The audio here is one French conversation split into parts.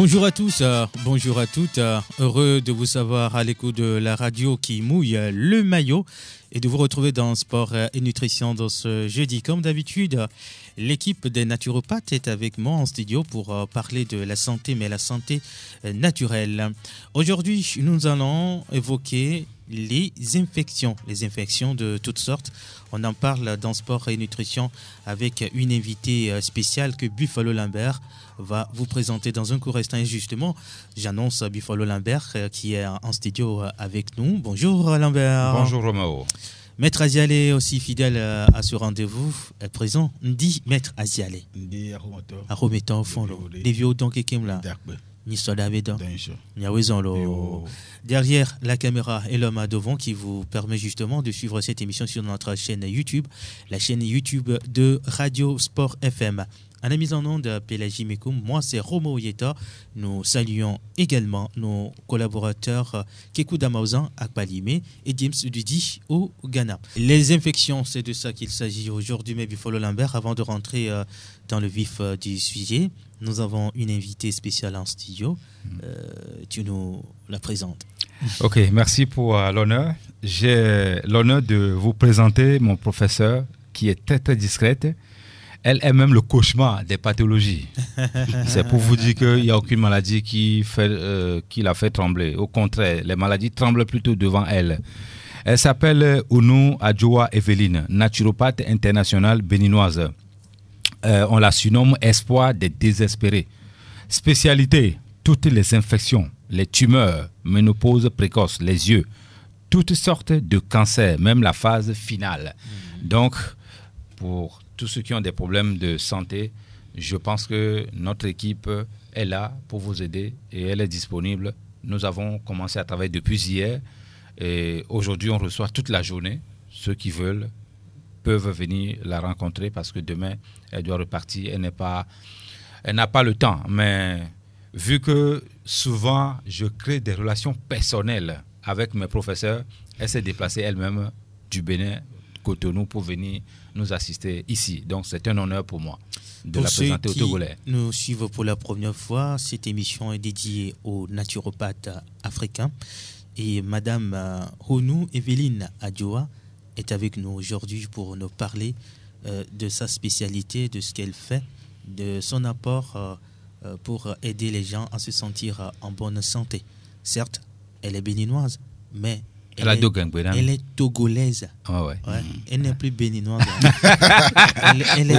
Bonjour à tous, bonjour à toutes. Heureux de vous savoir à l'écoute de la radio qui mouille le maillot et de vous retrouver dans Sport et Nutrition dans ce jeudi. Comme d'habitude, l'équipe des naturopathes est avec moi en studio pour parler de la santé, mais la santé naturelle. Aujourd'hui, nous allons évoquer les infections de toutes sortes. On en parle dans Sport et Nutrition avec une invitée spéciale que Buffalo Lambert va vous présenter dans un court instant. Et justement, j'annonce Buffalo Lambert qui est en studio avec nous. Bonjour Lambert. Bonjour Romao. Maître Azialé, aussi fidèle à ce rendez-vous, est présent. Ndi Maître Azialé. Ndi Arometo au fond. Des vieux donc qui là. Derrière la caméra et l'homme à devant qui vous permet justement de suivre cette émission sur notre chaîne YouTube, la chaîne YouTube de Radio Sport FM. À la mise en onde, Pélagie Mekoum, moi c'est Romo Yeta. Nous saluons également nos collaborateurs Kekou Damauzan, Akbalime et James Dudi au Ghana. Les infections, c'est de ça qu'il s'agit aujourd'hui, mais Buffalo Lambert, avant de rentrer dans le vif du sujet, nous avons une invitée spéciale en studio. Tu nous la présentes. Ok, merci pour l'honneur. J'ai l'honneur de vous présenter mon professeur qui est très très discrète. Elle est même le cauchemar des pathologies. C'est pour vous dire qu'il n'y a aucune maladie qui la fait trembler. Au contraire, les maladies tremblent plutôt devant elle. Elle s'appelle Ounou Adjoa Evelyne, naturopathe internationale béninoise. On la surnomme Espoir des désespérés. Spécialité, toutes les infections, les tumeurs, ménopause précoce, les yeux, toutes sortes de cancers, même la phase finale. Donc, pour tous ceux qui ont des problèmes de santé, je pense que notre équipe est là pour vous aider et elle est disponible. Nous avons commencé à travailler depuis hier et aujourd'hui on reçoit toute la journée. Ceux qui veulent peuvent venir la rencontrer parce que demain elle doit repartir. Elle n'a pas le temps, mais vu que souvent je crée des relations personnelles avec mes professeurs, elle s'est déplacée elle-même du Bénin, Cotonou, pour venir nous assister ici. Donc c'est un honneur pour moi de la présenter aux Togolais. Nous suivons pour la première fois, cette émission est dédiée aux naturopathes africains et Madame Ounou Evelyne Adjoa est avec nous aujourd'hui pour nous parler de sa spécialité, de ce qu'elle fait, de son apport pour aider les gens à se sentir en bonne santé. Certes, elle est béninoise, mais elle est togolaise. Oh ouais. Ouais. Elle n'est plus béninoise. elle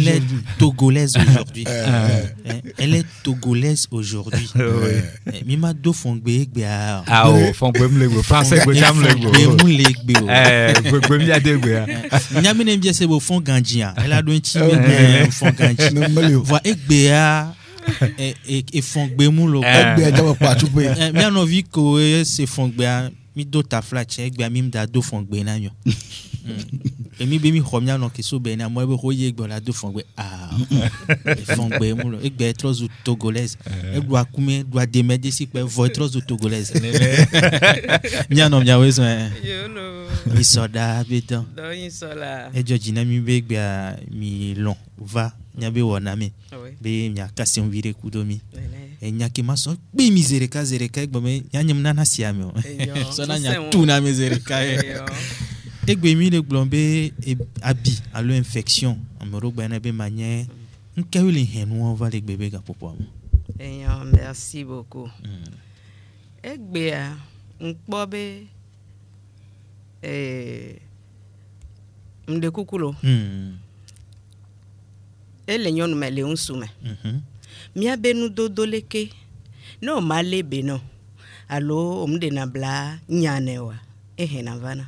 est togolaise aujourd'hui. Elle est togolaise aujourd'hui. Mima do fongbe gbe. Ah oh, fongbe mlegbe. Français gbe jam legbe. Be mu legbe. Gbe mi ade gbe. Nyami ne bien se bo fong ganjia. Elle a do nti be fong ganji. Voi egbe a et fongbe mu lo. Egbe a jawa pa tupe. Mi anovi ko se fongbe a mi do ta flache egbe mi da do fongbe na yo. Emi be mi khomia no ke so be na mo be roye egbe la do fongbe fongbe mu lo egbe trozo togolaise egbe akume do demede si pe vo trozo togolaise mi anom ya wezo yo no mi soda beton do yin sola e jojina mi be egbe mi lon va nya be wona mi be nya kasi on vire kudomi e nya ki maso be mizereka egbe me nya nyem na siame so na nya tu na mizereka egbe mi le glombe abi alo infection amoro gba na be manye nkewili henu on va le bébé ga popo am. Merci beaucoup. Egbe a nkpobe mde kukulo. Ele nyonu mele unsume. Mia benu dodoleke no male beno. Alo omde na bla nyanewa ehena vana.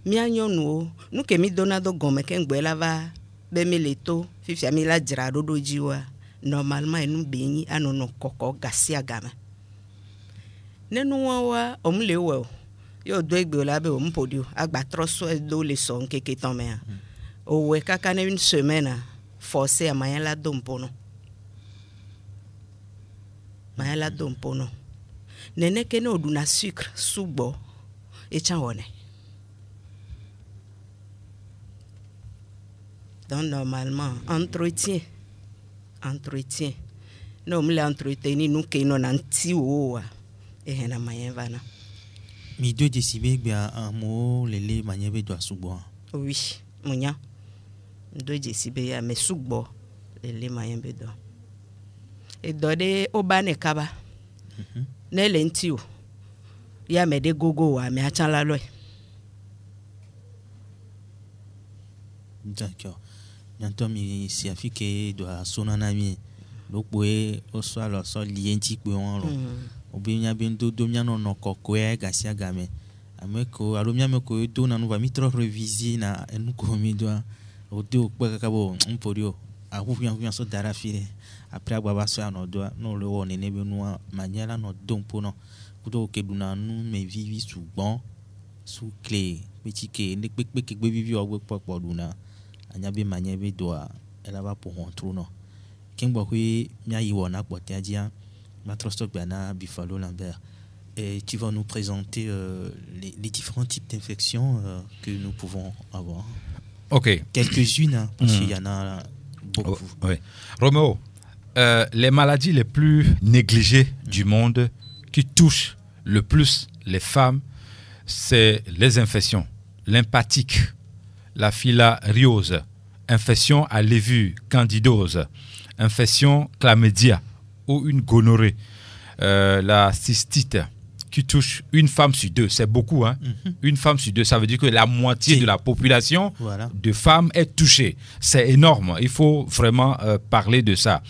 Mia nyonu nu ke mi donado gome ke ngbela va be meleto fifia mi la jira dodo jiwa normalement enu benyi anono koko gasia gama nenu wa omlewe yo do egbe la be ompodio agba troso do le son keke tome o we kaka ne une semaine forcé à maya la dompono nene ke no du na sucre subo e chanwone. Donc normalement entretien no mle entretenir nous que non anti oa et na mayen vana mi 2 décibels bien un mot les manières doit subo oui munya 2 décibels ya me subo les moyens bedo et dode obane kaba ne lentio ya me de gogo wa me achan la loy. D'accord. Bientôt mi si afike doit sonana mi lokwe o so lo so lienti pe won lo obinya bendo domia no kokwe gasia game ameko alomia meko do na no va mi trop reviser na enu ko mi doit o do pe kakabo mporio a hufian so dara fire après agba so no do no le won ne be no maniala no dompo no kudo ke duna nu me vivi sugbon sous clé petit ke ne pe ke gbe vivi ogbe popo duna anyabe maniebe doa ela va pour rentrer no kimbo hui mia yiwona kpote adia matrostok bana Buffalo Lambert. Et tu vas nous présenter les différents types d'infections que nous pouvons avoir. Ok. Quelques-unes, hein, parce qu'il y en a beaucoup. Oui. Roméo, les maladies les plus négligées du monde qui touchent le plus les femmes, c'est les infections. Lymphatique, la filariose, infection à levure, candidose, infection chlamydia ou une gonorrhée, la cystite qui touche une femme sur 2, c'est beaucoup, hein? Une femme sur 2, ça veut dire que la moitié de la population de femmes est touchée. C'est énorme, il faut vraiment parler de ça.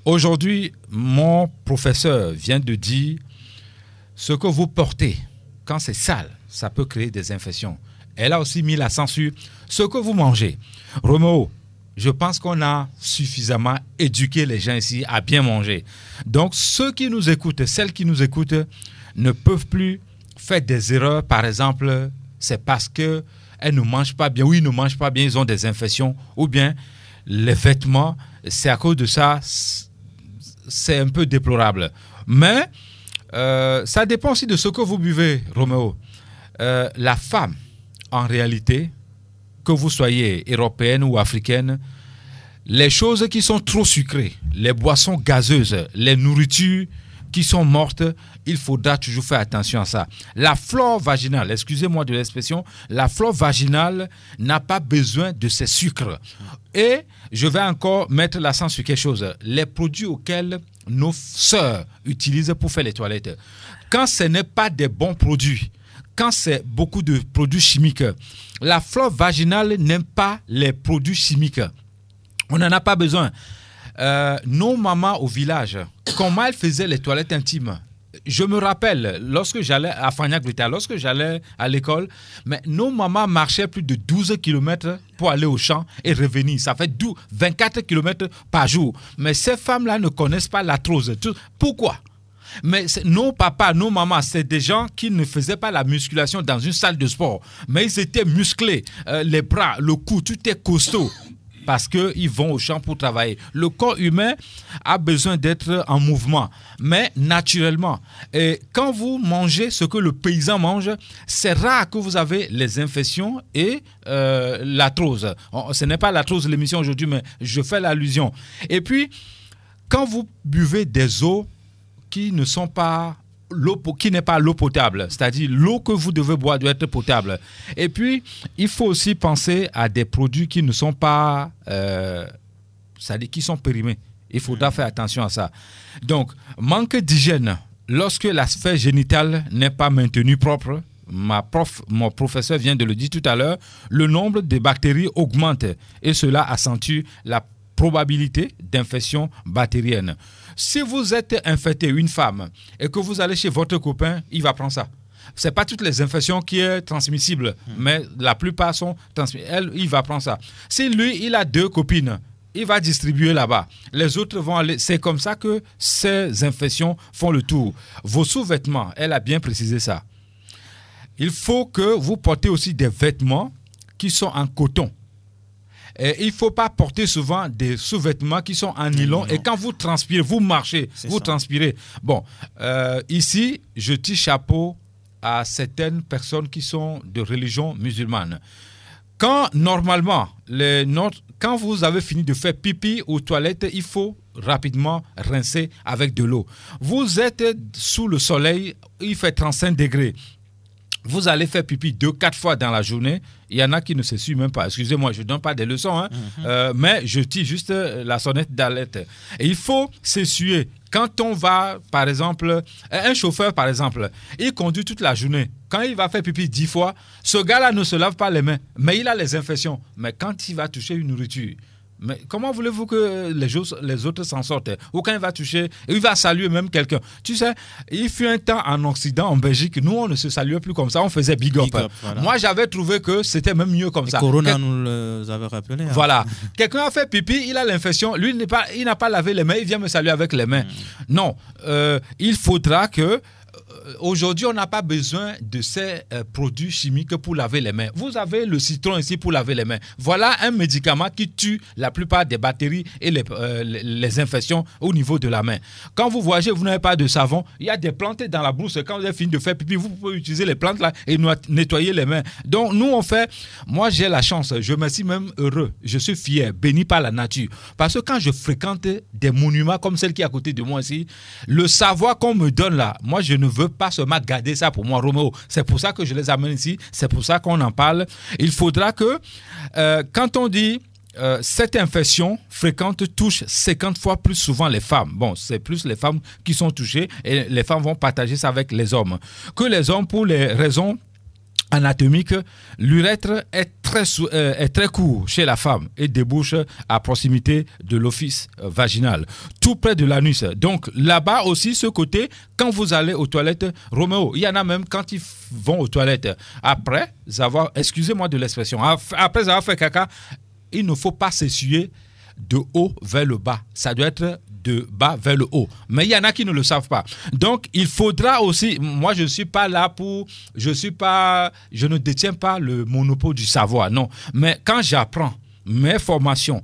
Aujourd'hui, mon professeur vient de dire ce que vous portez, quand c'est sale, ça peut créer des infections. Elle a aussi mis l'accent sur ce que vous mangez. Roméo, je pense qu'on a suffisamment éduqué les gens ici à bien manger. Donc, ceux qui nous écoutent, celles qui nous écoutent, ne peuvent plus faire des erreurs. Par exemple, c'est parce qu'elles ne mangent pas bien. Oui, ils ne mangent pas bien, ils ont des infections. Ou bien, les vêtements, c'est à cause de ça, c'est un peu déplorable. Mais, ça dépend aussi de ce que vous buvez, Roméo. La femme, en réalité, que vous soyez européenne ou africaine, les choses qui sont trop sucrées, les boissons gazeuses, les nourritures qui sont mortes, il faudra toujours faire attention à ça. La flore vaginale, excusez-moi de l'expression, la flore vaginale n'a pas besoin de ces sucres. Et je vais encore mettre l'accent sur quelque chose. Les produits auxquels nos sœurs utilisent pour faire les toilettes, quand ce n'est pas des bons produits, quand c'est beaucoup de produits chimiques, la flore vaginale n'aime pas les produits chimiques. On n'en a pas besoin. Nos mamans au village, comment elles faisaient les toilettes intimes? Je me rappelle, lorsque j'allais à Fagnac-Brita, lorsque j'allais à l'école, mais nos mamans marchaient plus de 12 km pour aller au champ et revenir. Ça fait 24 km par jour. Mais ces femmes-là ne connaissent pas l'arthrose. Pourquoi? Mais nos papas, nos mamans, c'est des gens qui ne faisaient pas la musculation dans une salle de sport. Mais ils étaient musclés, les bras, le cou, tout est costaud. Parce qu'ils vont au champ pour travailler. Le corps humain a besoin d'être en mouvement, mais naturellement. Et quand vous mangez ce que le paysan mange, c'est rare que vous avez les infections et l'arthrose. Ce n'est pas l'arthrose l'émission aujourd'hui, mais je fais l'allusion. Et puis, quand vous buvez des eaux qui ne sont pas qui n'est pas l'eau potable, c'est-à-dire l'eau que vous devez boire doit être potable. Et puis, il faut aussi penser à des produits qui ne sont pas, c'est-à-dire qui sont périmés. Il faudra faire attention à ça. Donc, manque d'hygiène. Lorsque la sphère génitale n'est pas maintenue propre, mon professeur vient de le dire tout à l'heure, le nombre de bactéries augmente et cela accentue la probabilité d'infection bactérienne. Si vous êtes infecté, une femme, et que vous allez chez votre copain, il va prendre ça. Ce n'est pas toutes les infections qui sont transmissibles, mais la plupart sont transmissibles. Il va prendre ça. Si lui, il a 2 copines, il va distribuer là-bas. Les autres vont aller. C'est comme ça que ces infections font le tour. Vos sous-vêtements, elle a bien précisé ça. Il faut que vous portez aussi des vêtements qui sont en coton. Et il ne faut pas porter souvent des sous-vêtements qui sont en nylon. Et quand vous transpirez, vous marchez, vous transpirez. Bon, ici, je tire chapeau à certaines personnes qui sont de religion musulmane. Quand, normalement, quand vous avez fini de faire pipi aux toilettes, il faut rapidement rincer avec de l'eau. Vous êtes sous le soleil, il fait 35 degrés. Vous allez faire pipi 2-4 fois dans la journée. Il y en a qui ne se suivent même pas. Excusez-moi, je ne donne pas des leçons, mais je tire juste la sonnette d'alerte. Et il faut s'essuyer. Quand on va, par exemple, un chauffeur, par exemple, il conduit toute la journée. Quand il va faire pipi 10 fois, ce gars-là ne se lave pas les mains, mais il a les infections. Mais quand il va toucher une nourriture, mais comment voulez-vous que les autres s'en sortent? Ou quand il va toucher, il va saluer même quelqu'un. Tu sais, il fut un temps en Occident, en Belgique, nous on ne se saluait plus comme ça, on faisait big up. Voilà. Moi j'avais trouvé que c'était même mieux comme ça. Corona nous l'avait rappelé. Hein. Voilà. Quelqu'un a fait pipi, il a l'infection, lui il n'a pas lavé les mains, il vient me saluer avec les mains. Non, il faudra que aujourd'hui, on n'a pas besoin de ces produits chimiques pour laver les mains. Vous avez le citron ici pour laver les mains. Voilà un médicament qui tue la plupart des bactéries et les infections au niveau de la main. Quand vous voyagez, vous n'avez pas de savon, il y a des plantes dans la brousse. Quand vous avez fini de faire pipi, vous pouvez utiliser les plantes là et nettoyer les mains. Donc, nous, on fait... Moi, j'ai la chance. Je me suis même heureux. Je suis fier, béni par la nature. Parce que quand je fréquente des monuments comme celle qui est à côté de moi ici, le savoir qu'on me donne là, moi, je ne veux pas seulement garder ça pour moi, Roméo. C'est pour ça que je les amène ici. C'est pour ça qu'on en parle. Il faudra que, quand on dit cette infection fréquente touche 50 fois plus souvent les femmes. Bon, c'est plus les femmes qui sont touchées et les femmes vont partager ça avec les hommes. Que les hommes, pour les raisons anatomique, l'urètre est très court chez la femme et débouche à proximité de l'office vaginal, tout près de l'anus. Donc là-bas aussi, ce côté, quand vous allez aux toilettes, Roméo, il y en a même quand ils vont aux toilettes, après avoir, excusez-moi de l'expression, après avoir fait caca, il ne faut pas s'essuyer de haut vers le bas. Ça doit être de bas vers le haut. Mais il y en a qui ne le savent pas. Donc, il faudra aussi... Moi, je ne suis pas là pour... Je ne détiens pas le monopole du savoir, non. Mais quand j'apprends mes formations,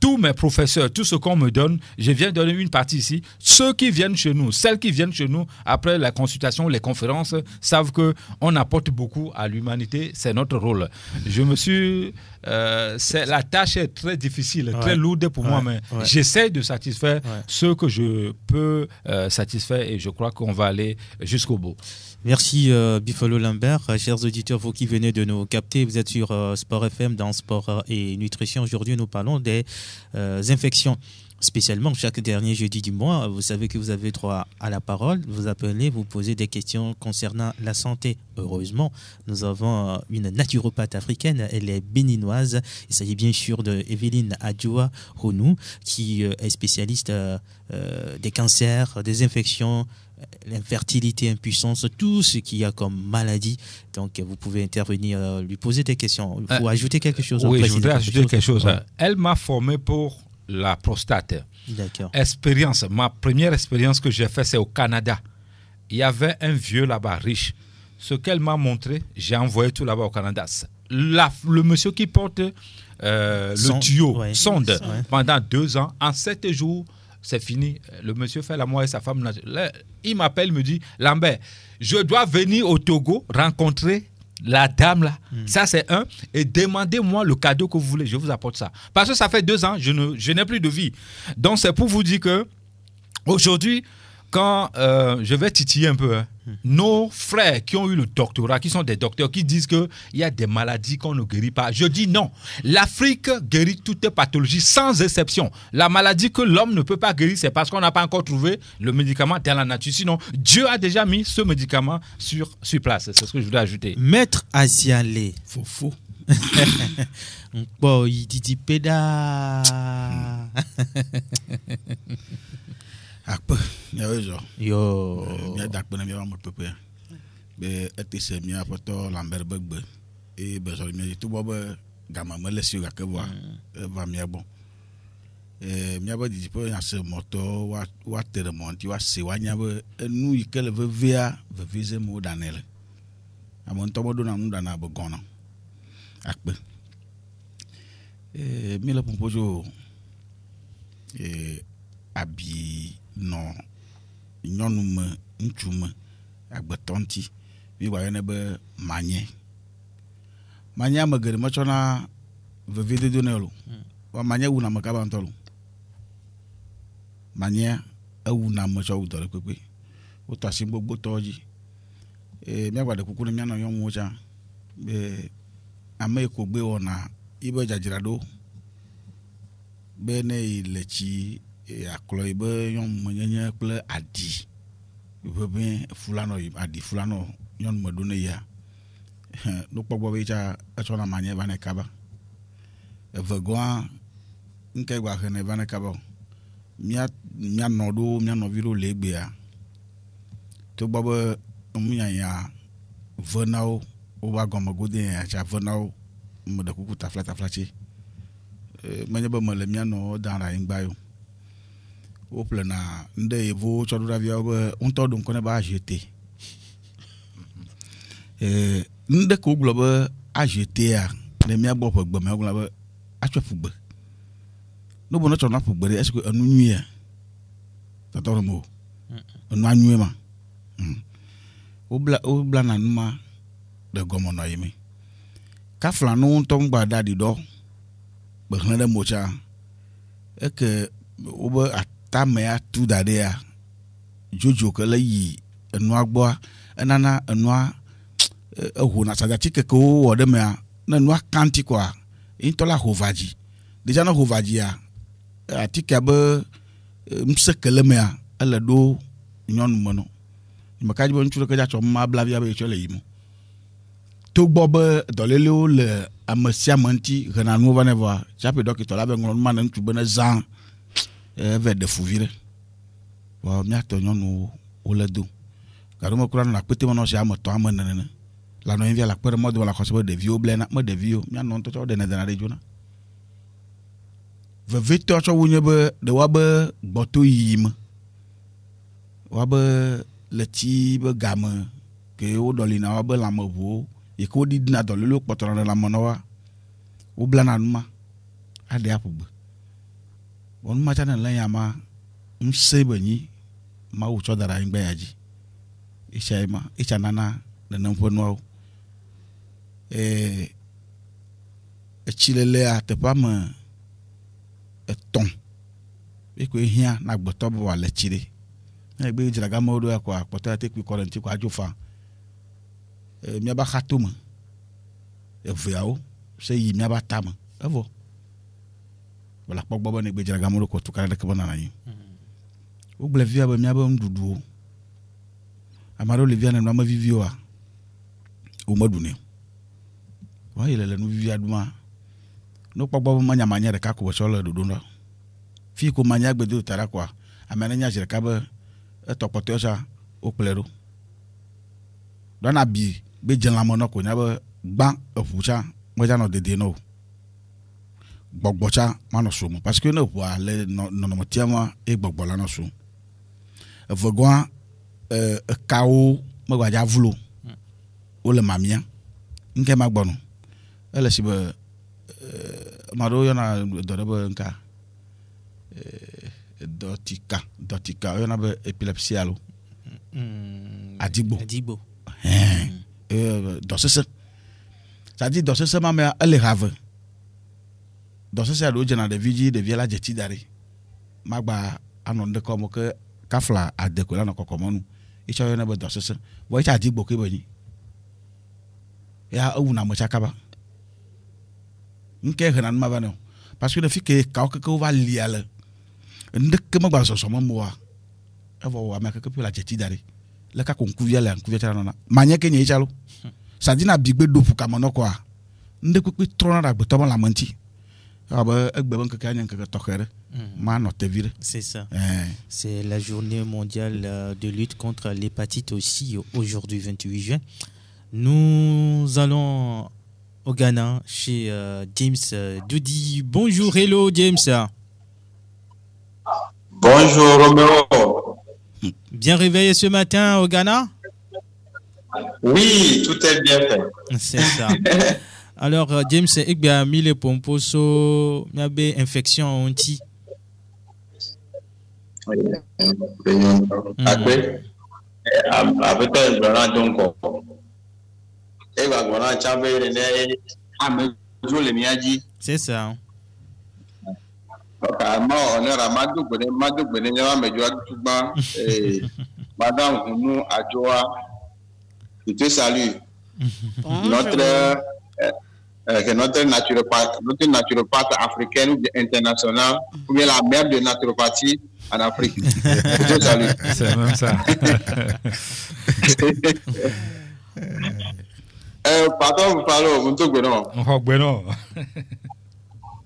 tous mes professeurs, tout ce qu'on me donne, je viens donner une partie ici. Ceux qui viennent chez nous, celles qui viennent chez nous, après la consultation, les conférences, savent qu'on apporte beaucoup à l'humanité. C'est notre rôle. Je me suis... la tâche est très difficile, très lourde pour moi, mais j'essaie de satisfaire ceux que je peux satisfaire et je crois qu'on va aller jusqu'au bout. Merci Buffalo Lambert. Chers auditeurs, vous qui venez de nous capter, vous êtes sur Sport FM dans Sport et Nutrition. Aujourd'hui, nous parlons des infections. Spécialement, chaque dernier jeudi du mois, vous savez que vous avez droit à la parole. Vous appelez, vous posez des questions concernant la santé. Heureusement, nous avons une naturopathe africaine, elle est béninoise. Il s'agit bien sûr de Evelyne Adjoua Ronou, qui est spécialiste des cancers, des infections, l'infertilité, impuissance, tout ce qu'il y a comme maladie. Donc, vous pouvez intervenir, lui poser des questions. Il faut ajouter quelque chose. Oui, je voudrais ajouter quelque chose. Ouais. Elle m'a formé pour la prostate. D'accord. Expérience. Ma première expérience que j'ai faite, c'est au Canada. Il y avait un vieux là-bas, riche. Ce qu'elle m'a montré, j'ai envoyé tout là-bas au Canada. Le monsieur qui porte le tuyau, sonde, pendant 2 ans, en 7 jours, c'est fini. Le monsieur fait la mort et sa femme. Il m'appelle, me dit, Lambert, je dois venir au Togo rencontrer la dame là. Ça c'est un. Et demandez-moi le cadeau que vous voulez, je vous apporte ça. Parce que ça fait 2 ans, je n'ai plus de vie. Donc c'est pour vous dire que aujourd'hui, quand je vais titiller un peu, nos frères qui ont eu le doctorat, qui sont des docteurs, qui disent qu'il y a des maladies qu'on ne guérit pas. Je dis non. L'Afrique guérit toutes les pathologies sans exception. La maladie que l'homme ne peut pas guérir, c'est parce qu'on n'a pas encore trouvé le médicament dans la nature. Sinon, Dieu a déjà mis ce médicament sur place. C'est ce que je voulais ajouter. Maître Asialé. Faux. Bon, il dit péda. Akpe, nyawe jo. Yo. Nya dakpe na mia mo pepe. Be etese mia poto Lambert begbe. E be so mia tu bobo gama me lesi ga ke wa. Va mia bon. Mia ba di po ya se moto wa tere monti wa se wa nya be nu ikele ve via ve vize mo danele. Amon to bodo na mu dana be gona. Akpe. Mi le pompojo abi no nyɔnu me ŋutsu me agbetɔ ŋuti mi gba yɔnɛ be manye ame geɖe metsɔna vevedodo nɛ lo wa manye wuna ame kaba ŋutɔ lo mania ewu na me tsɔ wu dɔ ɖe kpekpe wotɔ asi gbogbo tɔwo dzi míagba ɖe kuku ne míanɔ nyɔnuwo tsã be ame yi ko gbe wɔna yibe dzadzraɖo be ne yi le tsi akplɔ yi be nyɔnumenyenye kple adi ʋeʋẽ fulanɔ yi adi fulanɔ nyɔnume ɖo ne yia nukpɔgbɔ be tsa etsɔna manye va ne kaba evegɔa nke gba xe ne va ne kaba míanɔ ɖo míanɔvi ɖo le egbea togbɔ be nunyanya ve na wo woba gɔme gode tsa ve na wo me ɖe kuku tafla tsi menye be mele míanɔ dan ɖe anyigba yo woƒlena ŋɖe yevuwo tsɔ ɖo ɖa viawo be ŋutɔ ɖo ŋkɔ ne be azete ŋɖe ko gblɔ be azetea le míagbɔ ƒe gbe me gblɔ be atsɔ ƒugbe no bo ne tsɔ na ƒugbe ɖe est-ce que enu nyuia tɔtɔ mo enu anyue ma wobla na nu ma ɖe gɔme nɔ yi me kafla no ŋutɔ ŋgba da ɖi ɖɔ be hlẽ ɖe mo tsa eke wobe atame atu da ɖea dzodzo ke le yi enua gbɔa enana enua ehona sadatike ke wo wɔ ɖe mea ne enua kanti koa ŋutɔ la ho va dzi déjà ne ho va dzia atikea be ŋusẽ ke le mea ele ɖo nyɔnu me nɔ meka dzi be ŋutsu ɖeke dza tsɔ ma bla via be etsɔ le yi mo togbɔ be dɔlélewo le ame sia ame ŋuti hena nuwo va ne vɔa tsaƒe dɔkitɔ la be ŋlɔ nu ma ne ŋutsu be ne zã eve ɖe fu vi ɖe vɔ míatɔ nyɔnuwo wole do gaɖo me kura nɔ akpete me nɔ si ame tɔ ame nenene la nɔ via la kpe ɖe mɔdo me la xɔse be ɖeviwo blena me ɖeviwo míanɔ ŋutɔ tsɔ ɖe dena ɖe dzona vevetɔ tsɔ wo nye be ɖewoa be gbɔto yiyi me woa be le tsi be game ke wo ɖɔlina woa be lãmeʋuwo yi ke woɖiɖina dɔlélewo kpɔtɔna ɖe lãme na woa woblana nu ma aɖe aƒugbe wɔnu ma tsa ne le nya ma ŋusẽ be nyi mawu tsɔ da ɖe anyigba ya dzi etsa nana nenem ƒe nuawo etsilelea teƒe ame etɔ̃ eko hiã na gbetɔ be wòale tsi ɖe ne gbe dzra gamewo ɖo ya koa kpɔtɔ ya te kpui kɔ ɖe ŋuti ko adzo fa míaba xatome eveawo se yi míaba tame evɔ bela kpɔ gbɔ be ne gbe dzra gamewo ɖo ko tu ka ɖeke be nana nyi wogblẽ via be míabe nuɖuɖuwo ame aɖewo le via ne nua me vivioa womeɖunɛ wa yi le nu vivia ɖuma no kpɔ gbɔ be manyamanya ɖeka ko be tsɔ le ɖoɖo ɖa fi ko manya gbedo ta ɖa koa ame ne nya zi ɖeka be etɔ kpɔtɔe sa wokplɔe ɖo ɖɔna bi be dze lãme nɔ ko nya be gbã eʋu tsa medza nɔ dede nɔ o gbɔgbɔ tsa manɔ so mo parce que ne ʋua le nɔnɔmetia ma e gbɔgbɔ la nɔ so evegɔa ekawo megbadza vlo wole mamia nke ma gbɔnɔ ele si be ame aɖewo yɔna dɔ ɖe be nka dɔtika yɔna be epilepsie alo adigbo dɔsese c'est-à-dire dɔsese ma mea ele have dɔsese aɖewo dzena ɖevi dzi ɖevia la dze tsi da ɖi magba anɔ ŋɖe kɔme ke kafla adeko la nɔ kɔkɔme nu etsɔ yɔna be dɔsese vɔ etsa adigbo ke be nyi ya ewuna ame tsaka ba nke hena nu ma va ne o parce que ne fi ke kawo keke wo va lia le ŋɖeke megba sɔsɔ me moa evɔ wɔ ame keke ƒe la dze tsi da ɖi le kako ŋkuvia le ŋkuvia tsara nɔna manye ke nye yi tsalo sadina bigbe do ƒu kame nɔ kɔa ŋɖe kpekpe trɔna ɖe agbetɔ me lãme ŋuti abe egbe be ŋkeke anye ŋkeke tɔxɛ ɖe manɔ tevi ɖe. C'est ça. C'est la journée mondiale de lutte contre l'hépatite aussi aujourd'hui 28 juin. Nous allons au Ghana chez James Doudi. Bonjour, hello James. Bonjour Roméo. Bien réveillé ce matin au Ghana? Oui, tout est bien fait. C'est ça. Alors James, il y a mis les pomposo, il y a une infection anti. Oui. Après, avec un grand donc. C'est ça. Carrément, honneur à Madou Bene, Madame Hounou Adjoa, je te salue. Notre naturopathe africaine ou internationale, ou bien la mère de naturopathie en Afrique. Je te salue. C'est même ça. Pardon, vous parlez au Moutou Gounon.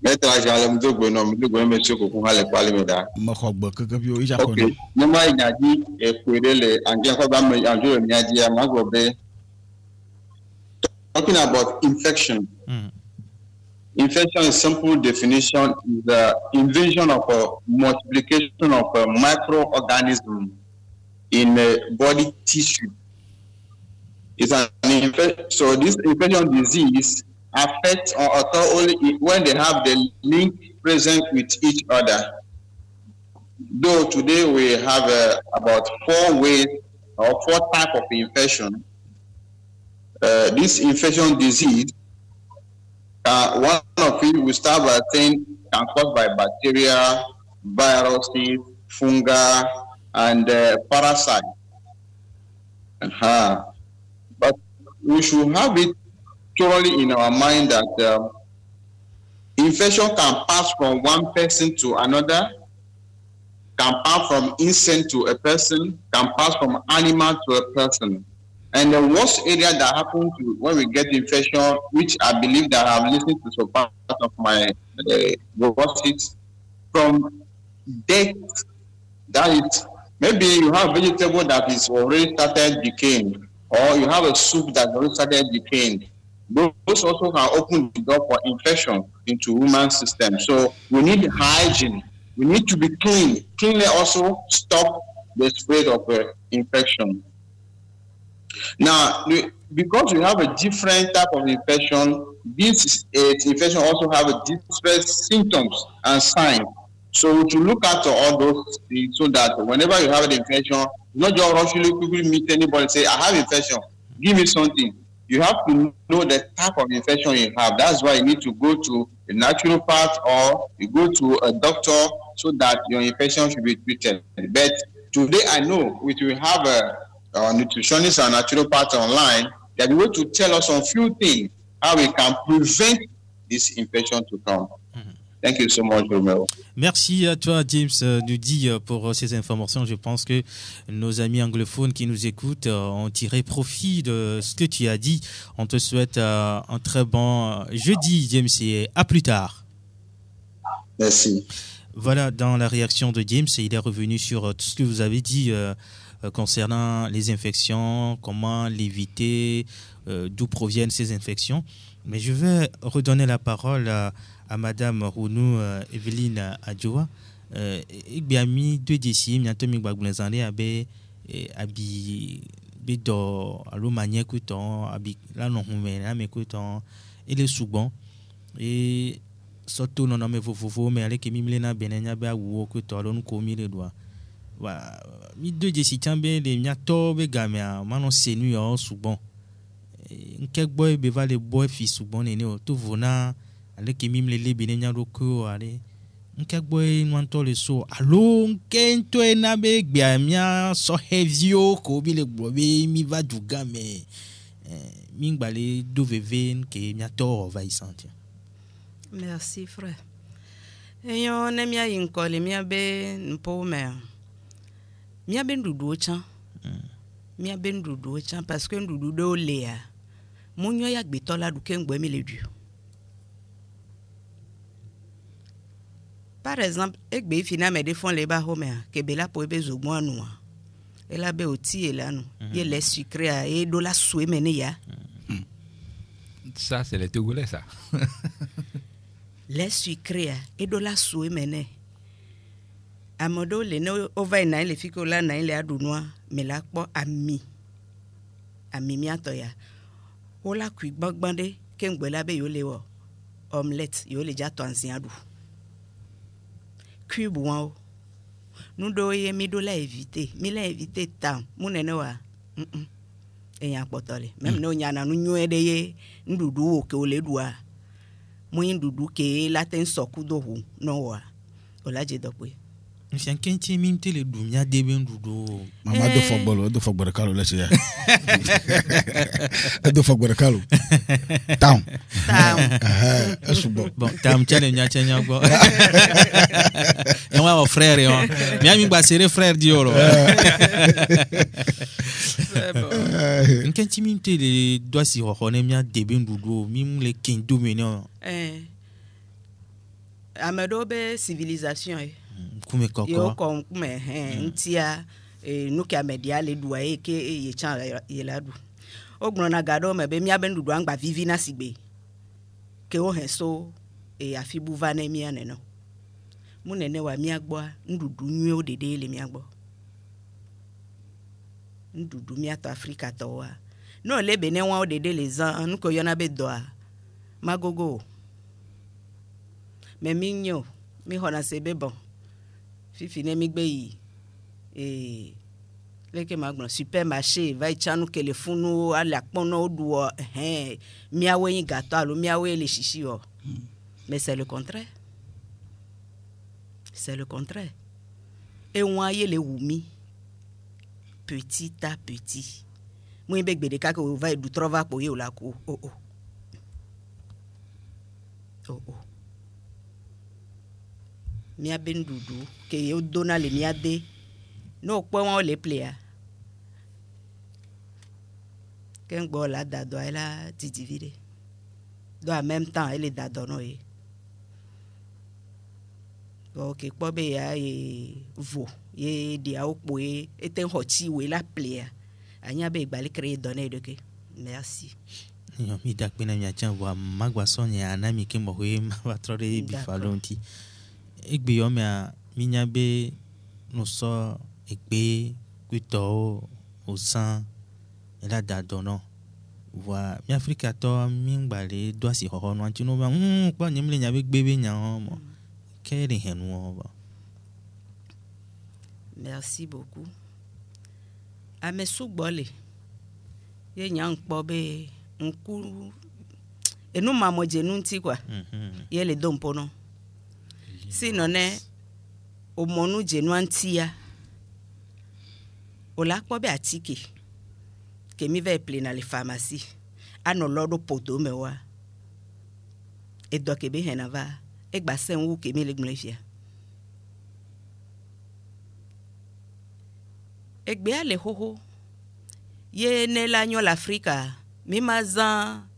Maître Ajala Moutou Gounon, monsieur Koukouma, les Palimeda. Ok. Nous, il a dit, et pour les talking about infection. Infection, in simple definition, is the invasion of a multiplication of a microorganism in a body tissue. It's an infection. So this infection disease affects or occur only when they have the link present with each other. Though today we have about 4 ways or 4 types of infection. This infection disease, one of it we start by saying can caused by bacteria, viruses, fungi, and parasites. But we should have it thoroughly in our mind that infection can pass from one person to another, can pass from insect to a person, can pass from animal to a person. And the worst area that happens when we get infection, which I believe that I have listened to some part of my voices, from death. That is, maybe you have vegetable that is already started decaying, or you have a soup that already started decaying. Those also can open the door for infection into human system. So we need hygiene. We need to be clean. Cleanliness also stop the spread of infection. Now, because we have a different type of infection, this infection also have a different symptoms and signs. So to look at all those things so that whenever you have an infection, not just rushing quickly meet anybody and say, I have infection, give me something. You have to know the type of infection you have. That's why you need to go to a naturopath or you go to a doctor so that your infection should be treated. But today I know we will have a nutritionist and naturopath online that will to tell us on few things how we can prevent this infection to come. Thank you so much, Romeo. Merci à toi, James Nudi, pour ces informations. Je pense que nos amis anglophones qui nous écoutent ont tiré profit de ce que tu as dit. On te souhaite un très bon jeudi, James, et à plus tard. Merci. Voilà, dans la réaction de James, il est revenu sur tout ce que vous avez dit concernant les infections, comment l'éviter, d'où proviennent ces infections. Mais je vais redonner la parole à Madame Hounou Evelyne Adjoa. Igbiami 2 décim, nyanto mi gbagbunezande abe abi bido alo manye kuton abi lano hume na me kuton ele sugbon et soto non me vovovo me ale ke mi mlena benenya be awu kuton alo nko mi le doa wa mi 2 décim tambe le nyato be gamia mano senu yo sugbon nke boy be va le boy fi sugbon nene o to vona ale ke mi mlele benenya roko ale nke boy nwanto le so alo nke nto na be gbiamia so hevio ko bi le gbobe mi va duga me mi ngbale do veve ke miato va y sentir. Merci frère. Eyo ne mia yinkole mia be npo me mia be ndudu ochan mia be ndudu ochan parce que ndudu do lea munyo ya gbetola du ke ngbe mi le du. Par exemple, ekbe fina me defon le ba home ke bela po ebe zogmo anu e la be oti e la nu ye les sucré a e do la soué mene ya. Ça c'est les Togolais ça. Les sucré a e do la soué mene. Amodo le no over na le fiko la na le adunwa me la po ami mi atoya. O la kui gbagbande ke ngbe la be yo le wo omelette yo le ja to ansin adu. Cube one nous doye mi do la éviter mi la éviter tam mu nene wa e yan potole même no nyana nu nyu edeye ndudu o ke o le dua mu ndudu ke la ten soku do hu no wa ola je dokwe Monsieur Kenti mimte le dumia deben dudo. Mama do fogbore kalo let's ya. Do fogbore kalo. Down. Asubo. Bon, tam chane nya chenya go. E wa frère yo. Mi ami gba sere frère di oro. Kenti mimte le doit si hone mia deben dudo, mim le kendo meno. Amedo be civilisation Kume koko. Yo kom kume ntia nuke amedia le dua ke ye chan ye ladu. Ogbon na gado me be mia be ndudu angba vivi na sigbe. Ke o henso afibu va na mia ne no. Mu nene wa mia gbo ndudu nwe o dede le mia gbo. Ndudu mia to Afrika to wa. No le bene wa o dede le zan nuko yona be doa. Magogo. Me minyo mi hona sebe bon. Fifi ne migbe yi leke magbon supermarché va chanu telefonu ala pono duo miawe yin gato alo miawe le chichi o. Mais c'est le contraire. C'est le contraire. Et on a les wumi petit à petit. Moi be gbe de ka ko va du trova po ye o la ko oh. Mia ben dudu ke yo dona le mia de no po won le player ken gbo la dado ela ti divide do en même temps elle dado no e go ke po be ya e vo ye dia opo e eten hoti we la player anya be gbali créer donner de ke merci yo mi dak pena mi achan wa magwa sonya ana mi ke mo we ma trore bi falonti egbe yo me minya be no so egbe kwito o san ela dado no wa mi Afrika to mi ngbale do si ho no anti no ba pa nyim le nya be gbe be nya mo kere henu o ba. Merci beaucoup. Amesu gbole ye nya npo be nku enu mamo jenu nti kwa ye le dompo no si none o monu jenu antia o la po be atike ke mi ve play na le pharmacie ano lodo poto mewa e do ke be henava e gba sen wu ke mi le gmlefia e gbe ale hoho ye ne la nyo l'Africa mi mazan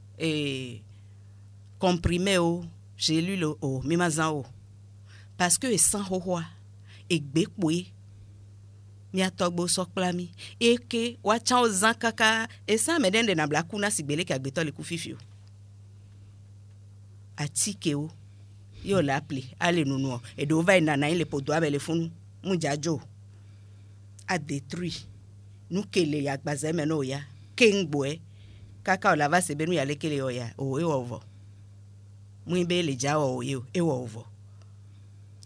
comprimé o j'ai lu le o mi mazan o parce que sans hoho e gbe poe mi atogbo sokplami e ke wa chan ozan kaka e sa medende na blaku na sigbele ka gbeto le ku fifio atike o yo la appelé ale nunu e do va na le podo abele funu mu jajo a détruit nous kele ya gbazeme no ya kengboe kaka la va se benu ya lekele o ya o e ovo mu be le ja o yo e ovo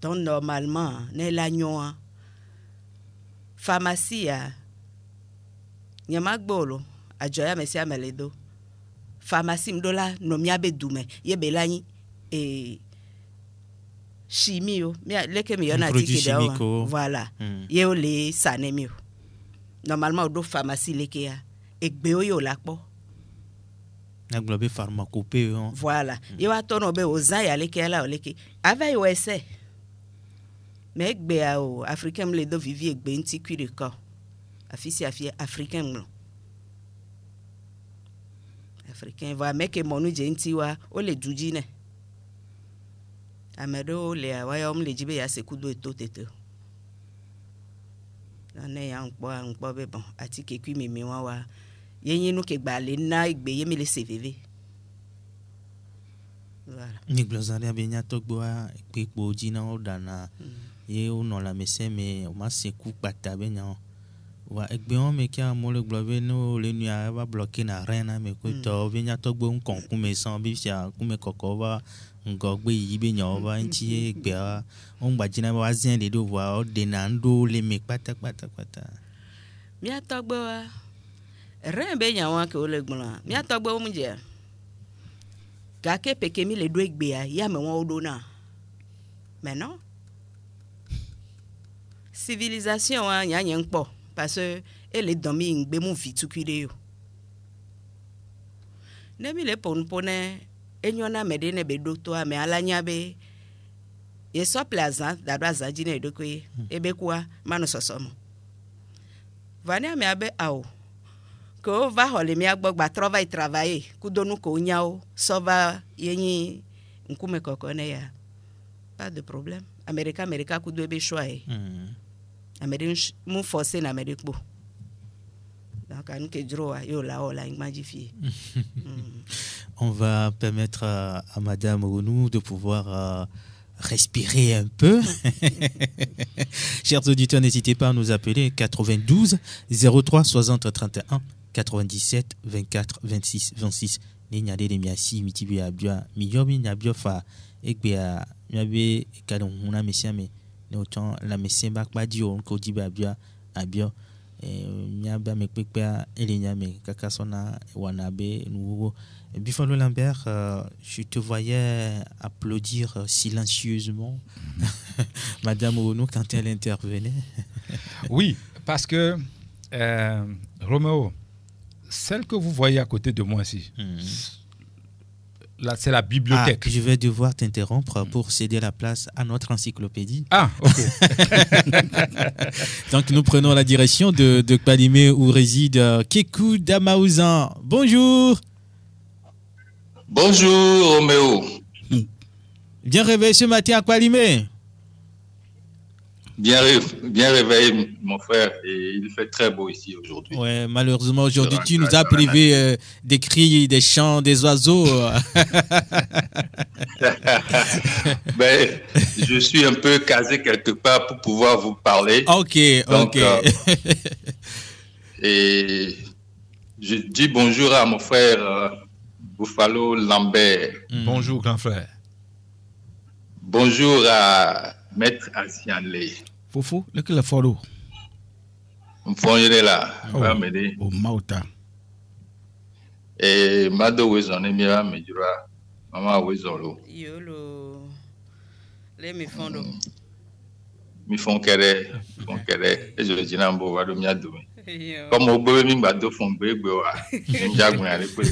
donc normalement ne la nyoa pharmacie nyamagbolo ajoya mesi ameledo pharmacie mdola no miabe dume ye belani chimie mi leke mi yona tike da voilà ye o le sanemi normalement do pharmacie leke ya egbe o yo lapo na globe pharmacopée voilà ye wa tono be ozan ya leke la o leke ava yo ese mais egbe a o africain le do vivi egbe nti kwire ko afisi afie africain no africain va make monu je nti wa o le duji ne amedo le wa le jibe ya sekudo etotete na ya npo be bon ati ke kwi mi wa yin nu ke gba le na igbe ye mi le cvv voilà ni glossaire be nya togbo a pe po ji na o dana ye o no la mese me o ma seku pata be nya wa egbe on me kia mo le globe no le nu a va bloquer na rena me ko to be nya togbo nkon ku me san bi sia ku me koko va ngogbe yi be nya va nti egbe a on gba jina wa zin de do wa o de na ndo le me pata mi atogbo wa ren be nya wa ke o le gbon mi atogbo mu je ga ke peke mi le do egbe a ya me won o do na mais non civilisation a nyanya nkpo parce que elle est domi ngbe mu vitukire yo nemi le ponpone enyona medene be docteur me alanya be ye so plaza da baza jine dokwe ebe kwa manu sosomo vania me abe ao ko va hole mi agbogba travailler kudonu ko nyao so va yenyi nkume kokone ya pas de problème America kudo ebe choix America mu forcer na America bo donc anu ke droa yo la ola imagifie. On va permettre à Madame Ounou de pouvoir respirer un peu. Chers auditeurs, n'hésitez pas à nous appeler 92 03 60 31 97 24 26 26. Ninya de miasi mitibi abia miyomi nyabio fa ekbea nyabe kadon una mesiame ne autant la mesemba ba dio ko diba abia abio nyaba mekpekpea elinyame kakasona wanabe nouveau. Buffalo Lambert, je te voyais applaudir silencieusement Madame Ounou quand elle intervenait. Oui, parce que Roméo, celle que vous voyez à côté de moi ici, là c'est la bibliothèque. Je vais devoir t'interrompre pour céder la place à notre encyclopédie. Ah, ok. Donc nous prenons la direction de Kpalimé où réside Kekou Damaouzan. Bonjour. Bonjour Roméo. Bien réveillé ce matin à Kpalimé. Bien réveillé mon frère, et il fait très beau ici aujourd'hui. Ouais, malheureusement aujourd'hui tu nous as privé des cris, des chants, des oiseaux. Ben, je suis un peu casé quelque part pour pouvoir vous parler. Ok. Et je dis bonjour à mon frère Buffalo Lambert. Bonjour grand frère. Bonjour à Maître Asianle. Fofo, lequel est fort? Mfonjere là, va m'aider. Au Mauta. Et Mado Wezone Mira Medjura, Maman Wezolo. Yolo. Les mi fondo. Mi font kere, et je le dis nambo wado miadoumi. Comme au bébé mi bado font bébé wa, m'jagouin à l'époque.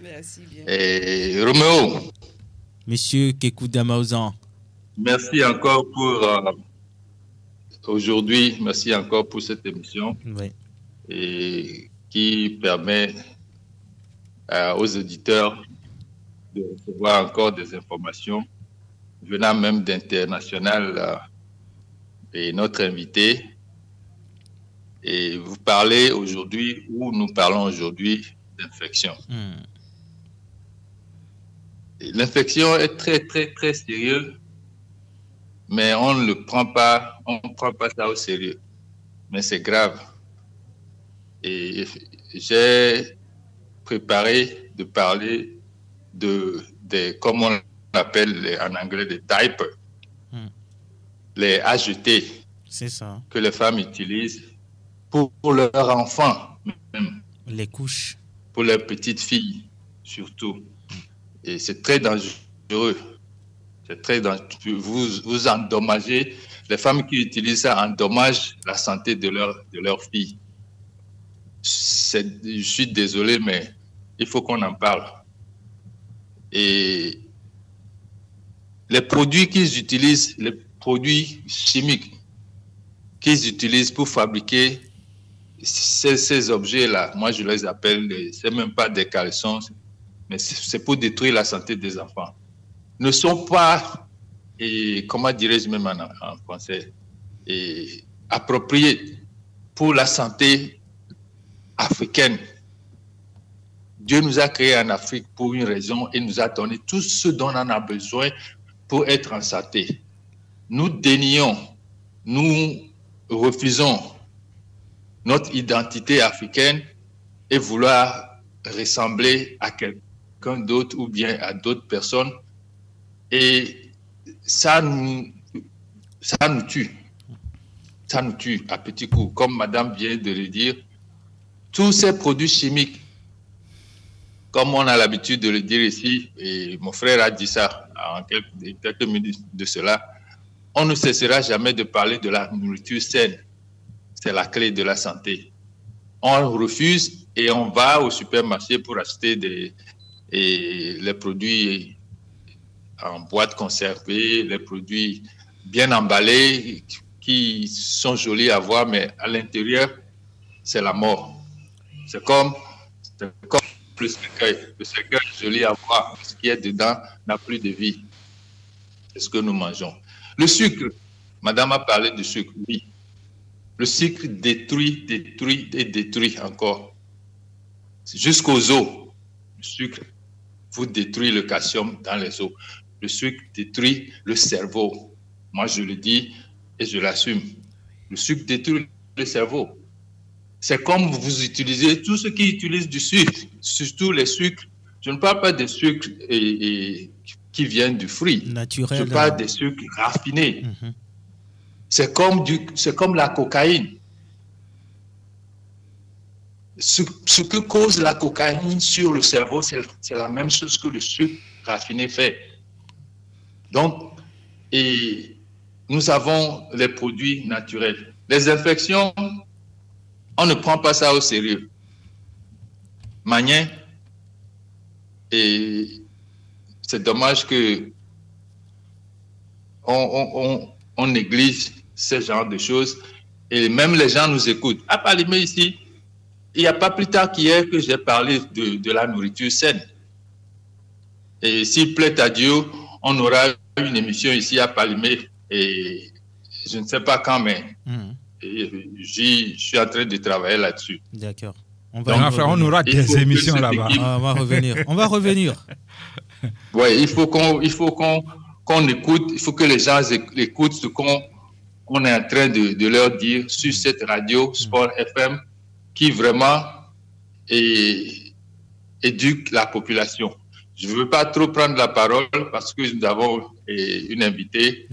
Merci bien. Et Roméo. Monsieur Kekou Damaouzan. Merci encore pour aujourd'hui, merci encore pour cette émission. Oui. Et qui permet aux auditeurs de recevoir encore des informations venant même d'international et notre invité. Et vous parlez aujourd'hui, ou nous parlons aujourd'hui d'infection. L'infection est très, très, très sérieuse, mais on ne prend pas ça au sérieux. Mais c'est grave. Et j'ai préparé de parler comme on l'appelle en anglais, des diapers, les AGT. C'est ça. Que les femmes utilisent pour leurs enfants, même. Les couches. Pour leurs petites filles, surtout. Et c'est très dangereux. C'est très dangereux. Vous endommagez. Les femmes qui utilisent ça endommagent la santé de leurs filles. Je suis désolé, mais il faut qu'on en parle. Et les produits qu'ils utilisent, les produits chimiques qu'ils utilisent pour fabriquer ces objets-là, moi je les appelle, c'est même pas des caleçons, mais c'est pour détruire la santé des enfants, ne sont pas, et comment dirais-je même en français, appropriés pour la santé africaine. Dieu nous a créés en Afrique pour une raison et nous a donné tout ce dont on en a besoin pour être en santé. Nous dénions, nous refusons notre identité africaine et vouloir ressembler à quelqu'un d'autre ou bien à d'autres personnes. Et ça nous tue. Ça nous tue à petits coups. Comme madame vient de le dire, tous ces produits chimiques comme on a l'habitude de le dire ici, et mon frère a dit ça en quelques minutes de cela, on ne cessera jamais de parler de la nourriture saine. C'est la clé de la santé. On refuse et on va au supermarché pour acheter les produits en boîte conservée, les produits bien emballés qui sont jolis à voir, mais à l'intérieur, c'est la mort. C'est comme le cercueil. Le cercueil est joli à voir, ce qui est dedans n'a plus de vie. C'est ce que nous mangeons. Le sucre, madame a parlé du sucre, oui. Le sucre détruit et détruit encore. Jusqu'aux os. Le sucre vous détruit le calcium dans les os. Le sucre détruit le cerveau. Moi, je le dis et je l'assume. Le sucre détruit le cerveau. C'est comme vous utilisez, tous ceux qui utilisent du sucre, surtout les sucres. Je ne parle pas des sucres qui viennent du fruit. Naturel. Je parle des sucres raffinés. Mm-hmm. C'est comme la cocaïne. Ce que cause la cocaïne sur le cerveau, c'est la même chose que le sucre raffiné fait. Donc, et nous avons les produits naturels. Les infections, on ne prend pas ça au sérieux. Magnin, et c'est dommage que on néglige ce genre de choses et même les gens nous écoutent. À Palimé ici, il n'y a pas plus tard qu'hier que j'ai parlé de la nourriture saine. Et s'il plaît à Dieu, on aura une émission ici à Palimé et je ne sais pas quand, mais je suis en train de travailler là-dessus. D'accord. On aura des émissions là-bas. On va revenir. Oui, il faut qu'on écoute, il faut que les gens écoutent ce qu'on est en train de leur dire sur cette radio Sport FM qui vraiment éduque la population. Je ne veux pas trop prendre la parole parce que nous avons une invitée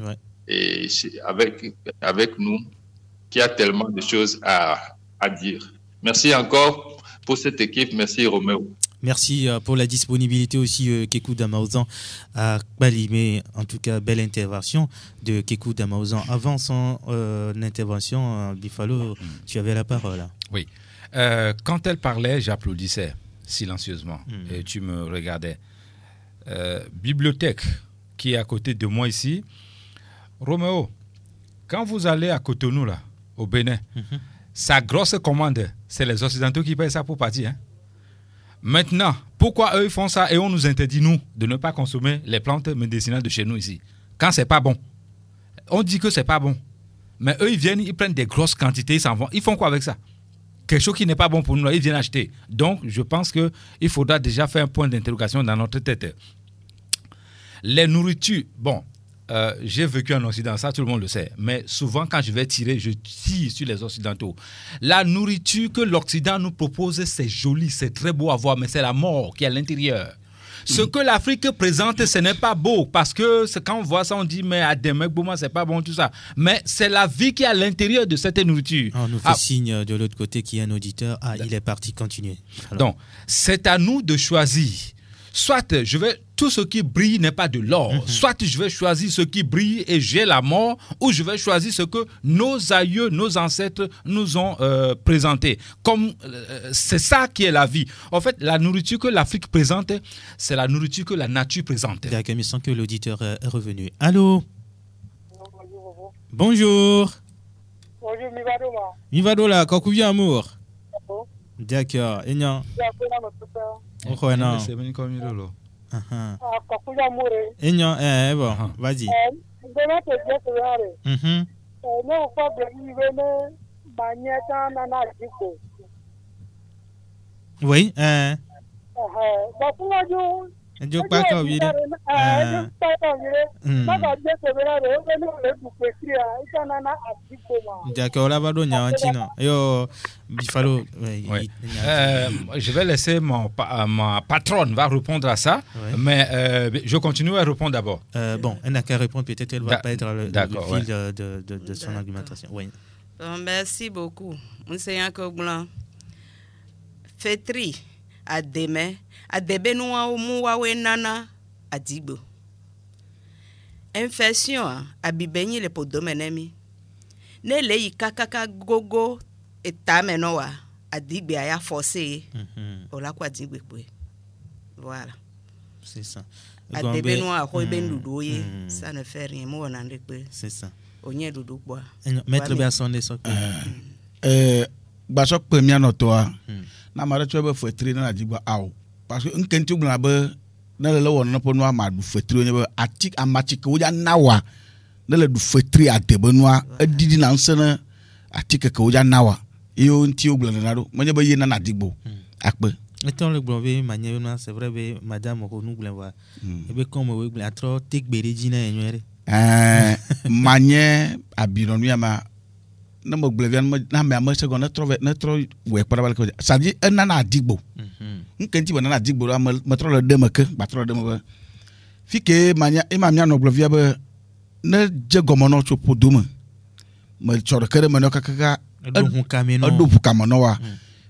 avec nous qui a tellement de choses à dire. Merci encore pour cette équipe. Merci Roméo. Merci pour la disponibilité aussi, Kekou Damaouzan à Balimé. En tout cas, belle intervention de Kekou Damaouzan. Avant son intervention, Bifalo, tu avais la parole. Oui. Quand elle parlait, j'applaudissais silencieusement et tu me regardais. Bibliothèque qui est à côté de moi ici. Roméo, quand vous allez à Cotonou, là, au Bénin, sa grosse commande, c'est les Occidentaux qui payent ça pour partir. Hein? Maintenant, pourquoi eux ils font ça et on nous interdit, nous, de ne pas consommer les plantes médicinales de chez nous ici? Quand c'est pas bon. On dit que c'est pas bon. Mais eux, ils viennent, ils prennent des grosses quantités, ils s'en vont. Ils font quoi avec ça? Quelque chose qui n'est pas bon pour nous, là, ils viennent acheter. Donc, je pense qu'il faudra déjà faire un point d'interrogation dans notre tête. Les nourritures, bon, j'ai vécu en Occident, ça tout le monde le sait. Mais souvent, quand je vais tirer, je tire sur les Occidentaux. La nourriture que l'Occident nous propose, c'est joli, c'est très beau à voir, mais c'est la mort qui est à l'intérieur. Ce que l'Afrique présente, ce n'est pas beau, parce que quand on voit ça, on dit, mais à des mecs, pour moi, c'est pas bon, tout ça. Mais c'est la vie qui est à l'intérieur de cette nourriture. On nous fait signe de l'autre côté qu'il y a un auditeur. Il est parti, continuer. Alors. Donc, c'est à nous de choisir. Soit tout ce qui brille n'est pas de l'or, soit je vais choisir ce qui brille et j'ai la mort, ou je vais choisir ce que nos aïeux, nos ancêtres nous ont présenté. Comme c'est ça qui est la vie. En fait, la nourriture que l'Afrique présente, c'est la nourriture que la nature présente. D'accord, il me semble que l'auditeur est revenu. Allô? Bonjour. Bonjour, Mivadola. Mivadola, Kokuvi Amour. D'accord, Enyan. C'est venu comme il est là. Bon, vas-y. Oui, d'accord, là, je vais laisser ma patronne va répondre à ça, mais je continue à répondre d'abord. Bon, elle n'a qu'à répondre, peut-être elle ne va pas être le fil de son argumentation. Oui. Merci beaucoup. Monsieur Yankoglan. Fétri. ademe adebenua muwawe nana adigbo infection abibenyi le podomenemi ne le yikakaka gogo etamenowa adigbe aya forcé ola kwa adigbe pe voilà c'est ça adebenua ko bendudoye ça ne fait rien mo na ndekpe c'est ça onye dudu kwa maître Biasonde so gba so pe mi anoto a na mare tso be fetri na adigba awo parce que nkenti gbona be na le won na ponu ama du fetri onye be atik amachike wo ya nawa na le du fetri adebenua adidi na nsena atike ke wo ya nawa iyo nti ogbona na do monye be ye na adigbo akpe étant le globé manière c'est vrai be madame ko nous glen wa e be comme we glen atro tekbere jina enwere manière abironu ya ma na mo glevian na me am se go na tro we para bal ko ça dit na adigbo nkenti bo na adigbo ma tro le de ma ke ba tro de ma fike mania e ma mia no glovia be na je gomono cho poduma ma choro kere ma no kaka adu kameno wa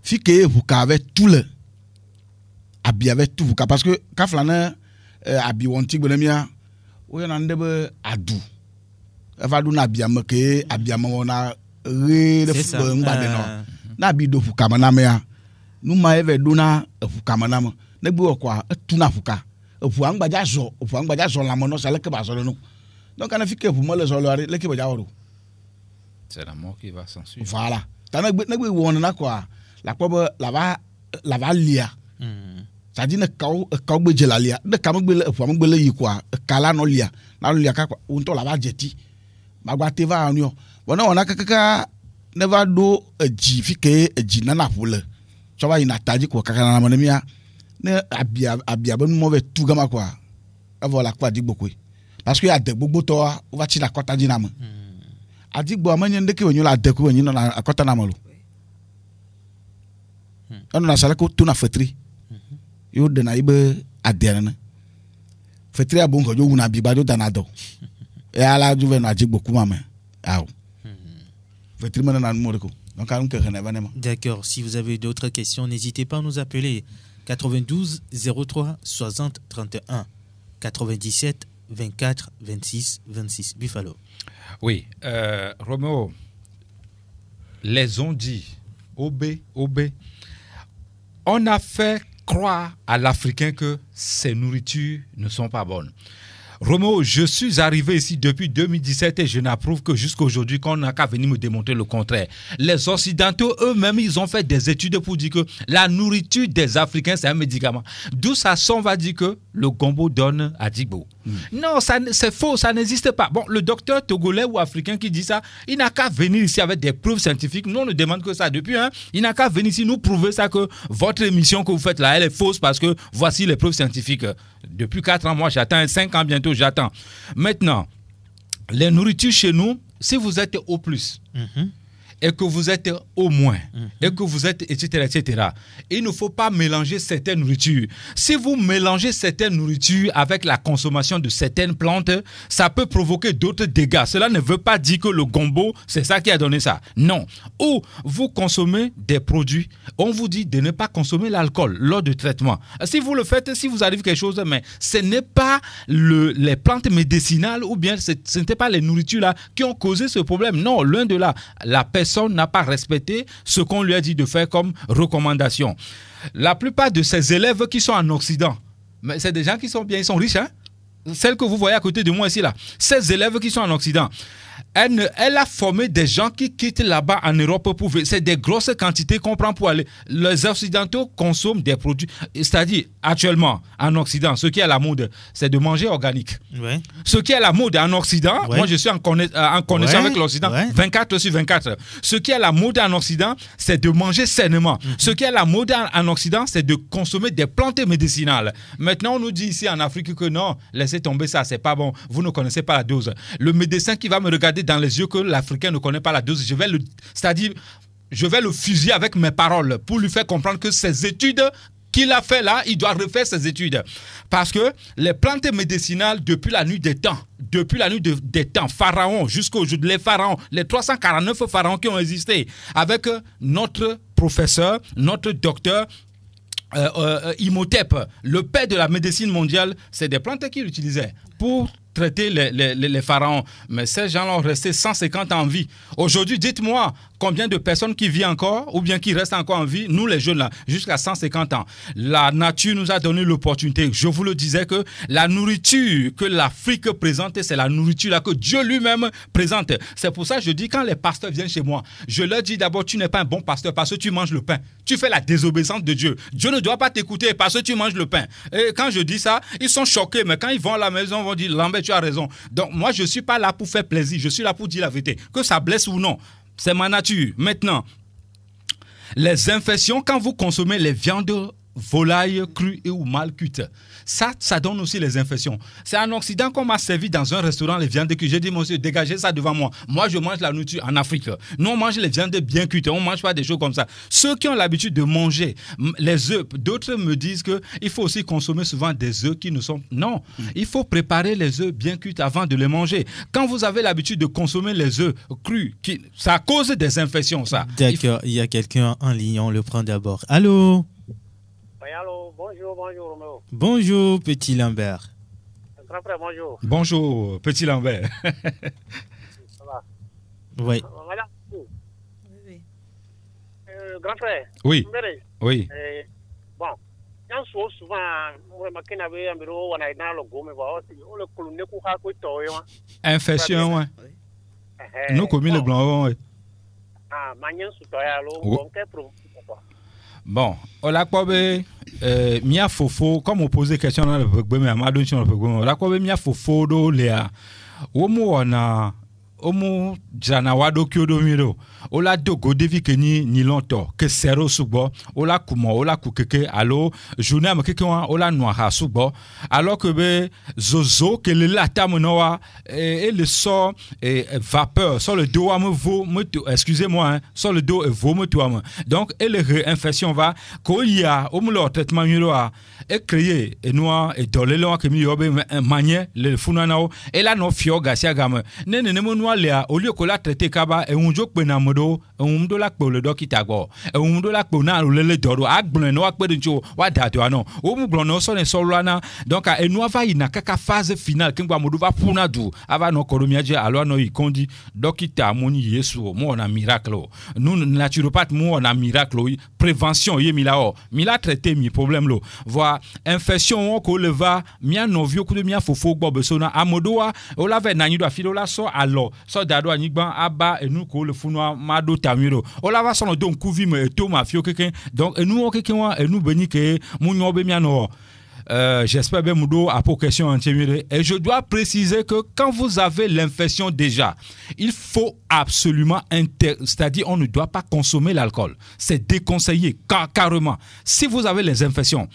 fike vous avec tout le abi avec tout parce que ka flana abi wonti gbelemia o yana ndebe adu eva du na abi amake abi amona re de ngba no na abi do fuka mana me ya nu ma eve do na fuka mana mo na gbe okwa tu na fuka ofu angbaja zo la mo no sale ke ba so no donc ana fike fu mo le so lo are le ke ba jaworo c'est la mort qui va s'en suivre voilà ta na gbe won na kwa la ko la va lia ça dit ne ka gbe je la lia de ka mo gbe le yi kwa kala no lia na lia ka on to la va jeti magba te va anyo wona wona kaka never do eji fike eji na na pole so ba ina taji ko kaka na mo mia ne abia ben mo ve tu gama kwa voilà kwa digbo ko parce que ade gbogbo to o va ti na kota ji na mo adigbo amanye ndeke wenyu la ade ko wenyu na akota na mo lo ono na sala ko tu na fetri yo de na ibe ade na fetri abon ko jo wuna bi ba do danado e ala juve na adigbo kuma me aw fetri mana na mo ko donc on que ne d'accord, si vous avez d'autres questions n'hésitez pas à nous appeler 92 03 60 31 97 24 26 26 Buffalo. Oui, Roméo, les ont dit OB, on a fait croire à l'Africain que ces nourritures ne sont pas bonnes. Roméo, je suis arrivé ici depuis 2017 et je n'approuve que jusqu'à aujourd'hui qu'on n'a qu'à venir me démontrer le contraire. Les Occidentaux eux-mêmes, ils ont fait des études pour dire que la nourriture des Africains, c'est un médicament. D'où ça on va dire que le gombo donne à Digbo. Non, c'est faux, ça n'existe pas. Bon, le docteur togolais ou africain qui dit ça, il n'a qu'à venir ici avec des preuves scientifiques. Nous, on ne demande que ça depuis. Il n'a qu'à venir ici nous prouver ça que votre émission que vous faites là, elle est fausse parce que voici les preuves scientifiques. Depuis 4 ans, moi j'attends, 5 ans bientôt, j'attends. Maintenant, les nourritures chez nous, si vous êtes au plus, et que vous êtes au moins, et que vous êtes, etc., il ne faut pas mélanger certaines nourritures. Si vous mélangez certaines nourritures avec la consommation de certaines plantes, ça peut provoquer d'autres dégâts. Cela ne veut pas dire que le gombo, c'est ça qui a donné ça. Non. Ou vous consommez des produits, on vous dit de ne pas consommer l'alcool lors du traitement. Si vous le faites, si vous arrive quelque chose, mais ce n'est pas les plantes médicinales ou bien ce n'était pas les nourritures là qui ont causé ce problème. Non, loin de là. La personne n'a pas respecté ce qu'on lui a dit de faire comme recommandation. La plupart de ces élèves qui sont en Occident, mais c'est des gens qui sont bien, ils sont riches, hein? Celles que vous voyez à côté de moi ici là, ces élèves qui sont en Occident, elle a formé des gens qui quittent là-bas en Europe pour vivre. C'est des grosses quantités qu'on prend pour aller. Les Occidentaux consomment des produits. C'est-à-dire, actuellement, en Occident, ce qui est à la mode, c'est de manger organique. Ouais. Ce qui est à la mode en Occident, moi je suis en connexion avec l'Occident, 24 sur 24. Ce qui est à la mode en Occident, c'est de manger sainement. Ce qui est à la mode en Occident, c'est de consommer des plantes médicinales. Maintenant, on nous dit ici en Afrique que non, laissez tomber ça, c'est pas bon. Vous ne connaissez pas la dose. Le médecin qui va me regarder dans les yeux que l'Africain ne connaît pas la dose, je vais le fusiller avec mes paroles pour lui faire comprendre que ces études qu'il a fait là, il doit refaire ses études. Parce que les plantes médicinales, depuis la nuit des temps, pharaons, jusqu'au jour, les pharaons, les 349 pharaons qui ont existé, avec notre professeur, notre docteur, Imhotep, le père de la médecine mondiale, c'est des plantes qu'il utilisait pour traiter les pharaons. Mais ces gens-là ont resté 150 ans en vie. Aujourd'hui, dites-moi combien de personnes qui vivent encore ou bien qui restent encore en vie, nous les jeunes là, jusqu'à 150 ans. La nature nous a donné l'opportunité. Je vous le disais que la nourriture que l'Afrique présente, c'est la nourriture là que Dieu lui-même présente. C'est pour ça que je dis, quand les pasteurs viennent chez moi, je leur dis d'abord, tu n'es pas un bon pasteur parce que tu manges le pain. Tu fais la désobéissance de Dieu. Dieu ne doit pas t'écouter parce que tu manges le pain. Et quand je dis ça, ils sont choqués. Mais quand ils vont à la maison, ils vont dire, Lambert, tu as raison. Donc moi, je ne suis pas là pour faire plaisir. Je suis là pour dire la vérité. Que ça blesse ou non, c'est ma nature. Maintenant, les infections, quand vous consommez les viandes volailles crues ou mal cuites, ça donne aussi les infections. C'est en Occident qu'on m'a servi dans un restaurant les viandes cuites. J'ai dit, monsieur, dégagez ça devant moi. Moi, je mange la nourriture en Afrique. Nous, on mange les viandes bien cuites. On ne mange pas des choses comme ça. Ceux qui ont l'habitude de manger les œufs, d'autres me disent qu'il faut aussi consommer souvent des œufs qui ne sont... Non, il faut préparer les œufs bien cuits avant de les manger. Quand vous avez l'habitude de consommer les œufs crus, ça cause des infections, ça. D'accord, il y a quelqu'un en ligne, on le prend d'abord. Allô? Oui, allô, bonjour, Roméo. Bonjour, petit Lambert. Grand frère, bonjour. Bonjour, petit Lambert. Ça va? Oui. Madame, Oui. grand frère. Oui. Oui. Bon, j'en suis souvent, moi, je suis un bureau, on a dans le gomme, on le colonne, on a quoi Infection, ouais. Nous, comme le blanc, oui. Ah, manière sous toi, alors, bon, quel problème? Bon, olakobe mia fofo comme on posait question dans le programme mais amadou sur le programme olakobe mia fofo do lea omo ona omo jana wado kyodo miro ola dogo devi keni ni lonto ke sero subo ola kumo ola kukeke alo journée am keke wa ola noa subo alors que be zozo que le lata monoa et le sort vapeur sur le dos am vo excusez-moi hein, sur le dos et vomit toi donc et le infection va ko ya omulo traitement miro a et créer et noa et dolé lo que mi yobe manière le funanao et la no fio gasia gam nene ne mo lea au lieu que la traité kaba et on jok pena modo on do la ko le dokita go e on do la ko na le dodo agbon no akpe ncho wa dato ano o mu gbon no so ne so lana donc e no va ina kaka phase finale kingwa modo va puna du ava no koromia je alo no ikondi dokita moni yesu mo na miracle nous naturopathe mo na miracle prévention ye milao mila traité mi problème lo voir infection ko le va mia no vieux coup de mia fofo gbo besona amodoa o la ve na nyido afilo la so alo so dado anigban aba enu ko le funwa mado tamiro o la va so no don kuvi me to mafio keken donc enu o keken wa enu beni ke munyo be mia no j'espère bien Moudo a pour question et je dois préciser que quand vous avez l'infection déjà, il faut absolument c'est-à-dire on ne doit pas consommer l'alcool. C'est déconseillé carrément. Si vous avez les infections,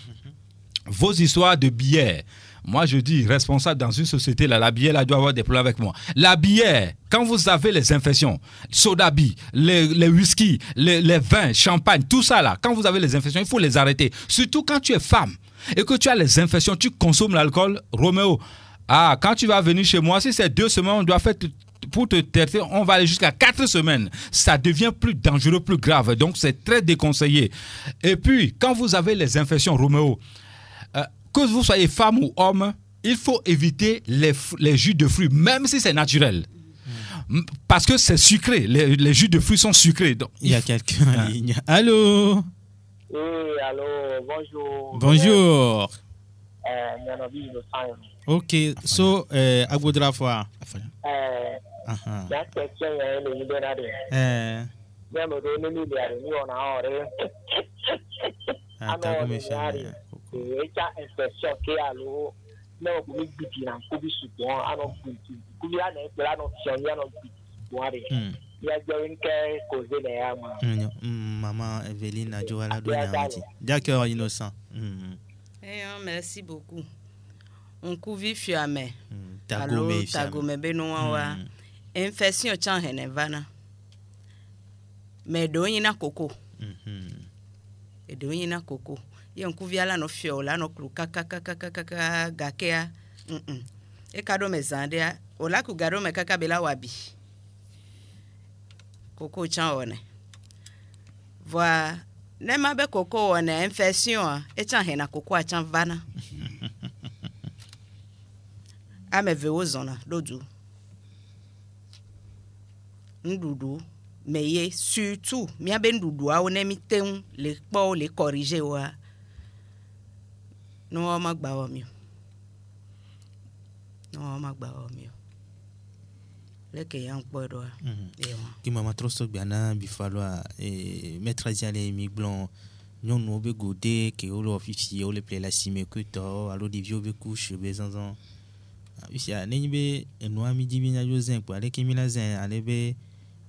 vos histoires de bière, moi je dis responsable dans une société là, la bière là doit avoir des problèmes avec moi. La bière, quand vous avez les infections, soda bi, les whisky, les vins, champagne, tout ça là, quand vous avez les infections, il faut les arrêter. Surtout quand tu es femme et que tu as les infections, tu consommes l'alcool, Roméo. Ah, quand tu vas venir chez moi, si c'est 2 semaines, on doit faire pour te traiter, on va aller jusqu'à 4 semaines. Ça devient plus dangereux, plus grave. Donc c'est très déconseillé. Et puis, quand vous avez les infections, Roméo, que vous soyez femme ou homme, il faut éviter les jus de fruits, même si c'est naturel. Parce que c'est sucré. Les jus de fruits sont sucrés. Donc, il y a quelqu'un en ligne. Allô? Oui, allô, bonjour. Bonjour. Ok, so, Agoudra Foa. La question est le libéral. Même le libéral, nous on a oré. Infection qui a l'eau. Non, vous dites un coup de soutien, à nos petits. Vous avez un plan de Maman Evelyne a joué à la d'accord, innocent. Merci beaucoup. On couvre fiamé. Tagome benoa. Infection chan henevana. Mais doyina coco. Et doyina coco. Yon couvia la no fiola no clou kaka gakea. E kado mezandea. Ola ku gado me kaka bela wabi. Coco chan one. Voilà ne ma be koko na infection e chan he na koko a chan vana ame ve ozona dodu ndudu meye surtout mi abe ndudu a one mi tem le po le corriger wa no ma gba o mi leke yang podo ki mama trosto biana bifalwa mettre les mi blanc non no be gode ke o lo fifi o le ple la sime que to alo di vieux be couche be zanzan isia nenyi be no ami di binya jozen kwa le ke mi la zen ale be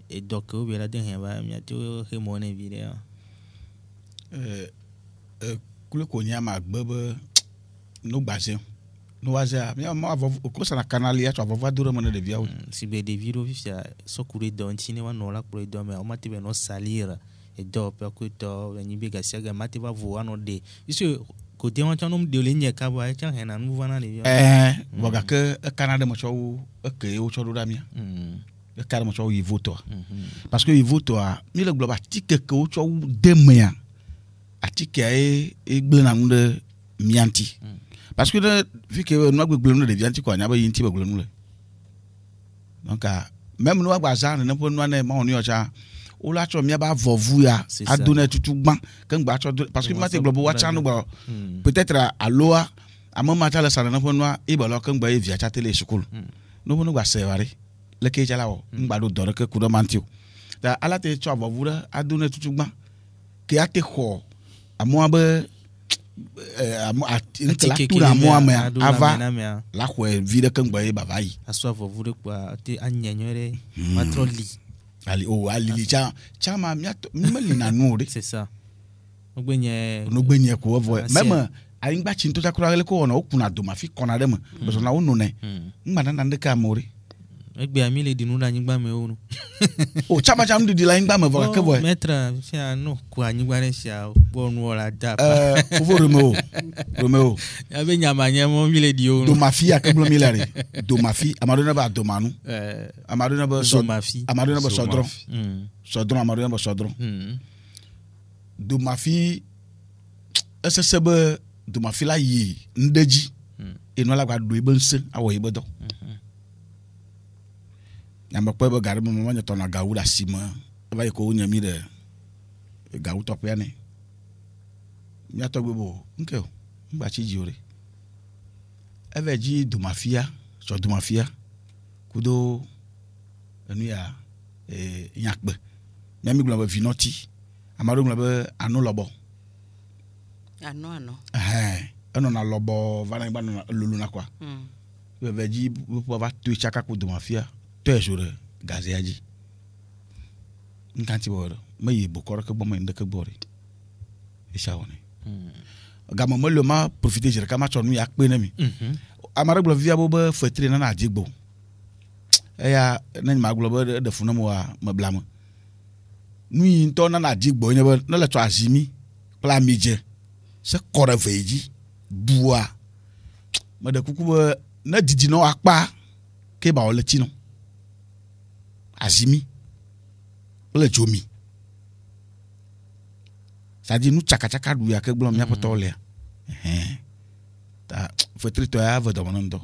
e donc o be la den ba mi ato he mo ne video kule ko nyama gbebe no gbaze no waza mi ma ko sana kanali ya to avova dure mo ne de via si be de video fia so kure don chine wa no la kure don me o mate be no salir e do pe ko to ni be ga siaga mate va vo no de iso ko de won chanom de le nye ka ba cha hena nu vana le boga ke Canada mo cho ke o cho do da mi e kar mo cho yi voto parce que yi voto mi le global tike ke o cho de me atike e gbe na nde mianti parce que vu que nous avons besoin de viande quoi, nous avons une type de besoin. Donc même nous avons besoin de n'importe quoi, on y a ou là tu as pas voulu ya à donner tout ban quand parce que maintenant global watch nous peut-être à l'oa à mon matin la salle n'importe quoi et bah là quand bah via chat télé school nous nous va servir le que j'ai là on va l'autre que coup de mantio là à la télé tu as voulu à donner tout ban qui a été quoi à moi ben la moi mais avant la quoi vide quand boye bavayi aswa vovure kwa te anyanyore matroli ali ali cha ma miato meli na nuri c'est ça ogbenye ko vo même a ingba chinto ta kura le ko ona okuna do ma fi kona dem beso na unu ne ngba na ndeka amori egbe ami le dinu na nyigba me onu o chama cham di la nyigba me vo ka boy metra fia no kwa nyigba re sia bonu ola da fofo Romeo abe nyama nyamo mi le di onu do mafia ka blo mi lare do mafi amado na ba do manu amado na ba so mafi amado na ba sodron sodron amado na ba sodron do mafi SSB do mafi la yi ndeji eno la gba do ibense awo ibedo nyamba kwa gari mo manya tona gawu da sima ba ko nyami de gawu to pe ne nya to gbebo nke o ngba chi jore eve ji do mafia so do mafia kudo enu ya nyakbe nyami glo ba vinoti amaro glo ba anu lobo ano eno na lobo vana ngba na lulu na kwa eve ji po ba tu chaka ku do mafia toujours gaziaji nkanti boro mayi bokoro ke bomo ndeke bori ishawone gama molo ma profiter jere kama chonu ya pe na mi amara glo via bo be fetre na na jigbo ya na ma glo be de funa mo wa mablama nui nto na jigbo nye be na le to azimi pla mije se kore veji bua ma de kuku be na didi no akpa ke ba o le tino azimi le jomi ça dit nous chaka du ya ke blom ya potole ta faut to ya va demandando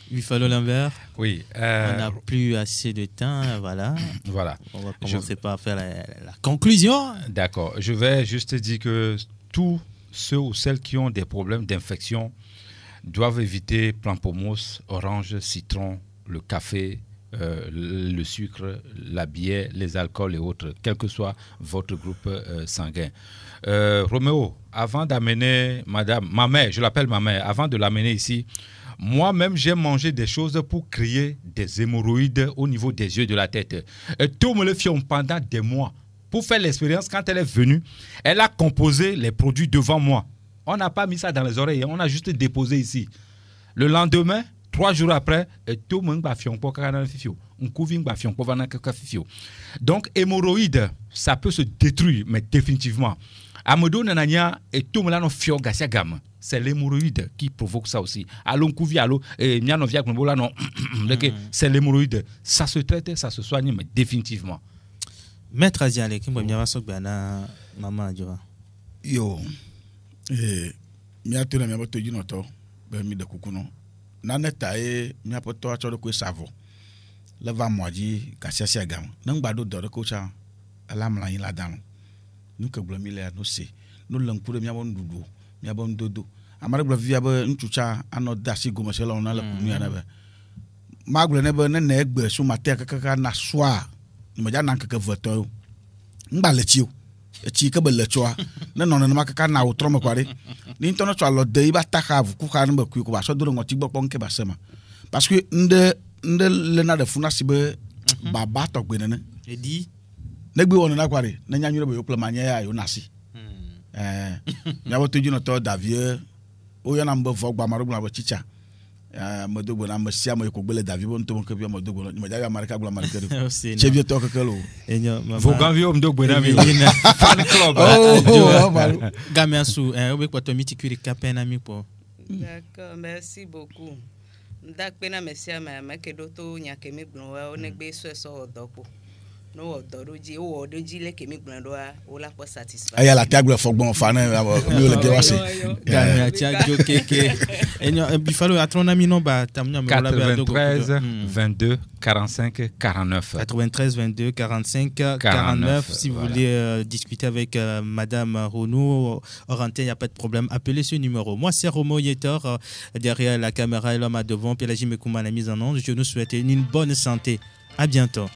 il fallait l'envers oui on n'a plus assez de temps voilà on va commencer par faire la conclusion. D'accord, je vais juste dire que tous ceux ou celles qui ont des problèmes d'infection doivent éviter pamplemousse, orange, citron, le café, le sucre, la bière, les alcools et autres, quel que soit votre groupe sanguin. Roméo, avant d'amener ma mère, je l'appelle ma mère, avant de l'amener ici, moi-même, j'ai mangé des choses pour créer des hémorroïdes au niveau des yeux de la tête. Et tout me le fit pendant des mois. Pour faire l'expérience, quand elle est venue, elle a composé les produits devant moi. On n'a pas mis ça dans les oreilles, on a juste déposé ici. Le lendemain, 3 jours après, tout le monde va faire un fifio. Donc, hémorroïdes, ça peut se détruire, mais définitivement. Amodo nananya et tout le monde fio gasia gamme. C'est l'hémorroïde qui provoque ça aussi. Allons couvi allo et miano via non. C'est l'hémorroïde. Ça se traite, ça se soigne, mais définitivement. Maître Aziale, qui m'a mis à Sogbana, maman, Joa. Yo, mia tuna mia boto jino to, be mi de kukuno. Naneta mia poto a choro ko savo. Leva moji kasia gam. Nang bado do ko cha alam la yin la dan. Nu ke blo mi le no se. No lang pure mia bon dudu, mia bon dodo. Amare blo via be nchucha ano dasi go mesela ona la kunu ya na be. Magle ne be ne egbe su mate kaka na soa. Mo ja nan kaka voto. Ngba le chiu. Chi ka be le choa. Ne no na kaka na utro me kware. Ni ntono cho lo de iba ta have ku ka no be ku ba so do ngoti gbo pon ke ba sema. Parce que nde le na de funa sibe baba to gbe ne. Et dit Ne gbe wona na kware. Ne nya nyure be yo plema nya ya yo nasi. Nya wo toju no to Davie. O ya na mbo fo gba maru gba ba chicha. Modogbo na mesia mo ko gbele Davie bon to mo ke bi modogbo. Mo ja ya marika gba marika do. Che bi to kekelo. Vous gaviez Modogbo na mi. Fan club. Gamiasu, obe kwa to mitikuri kapena mi po. D'accord, merci beaucoup. Ndakpena merci ma kedo to nyake mi gbon wa onegbe so odopo. No odoroji o odoji le ke mi gbon do o la po satisfait. Aya la tagble fogbon fa na mi o le ge wase. Gamia tia jo keke. Enyo bifalo atrona mi no ba tamnya me la ba do 93 22 45 49. 93 22 45 49. Si vous voulez discuter avec Madame Renaud Orantin, il n'y a pas de problème. Appelez ce numéro. Moi, c'est Romo Yetor, derrière la caméra et l'homme à devant. Puis la Jimé Kouma, la mise en onde. Je nous souhaite une bonne santé. À bientôt.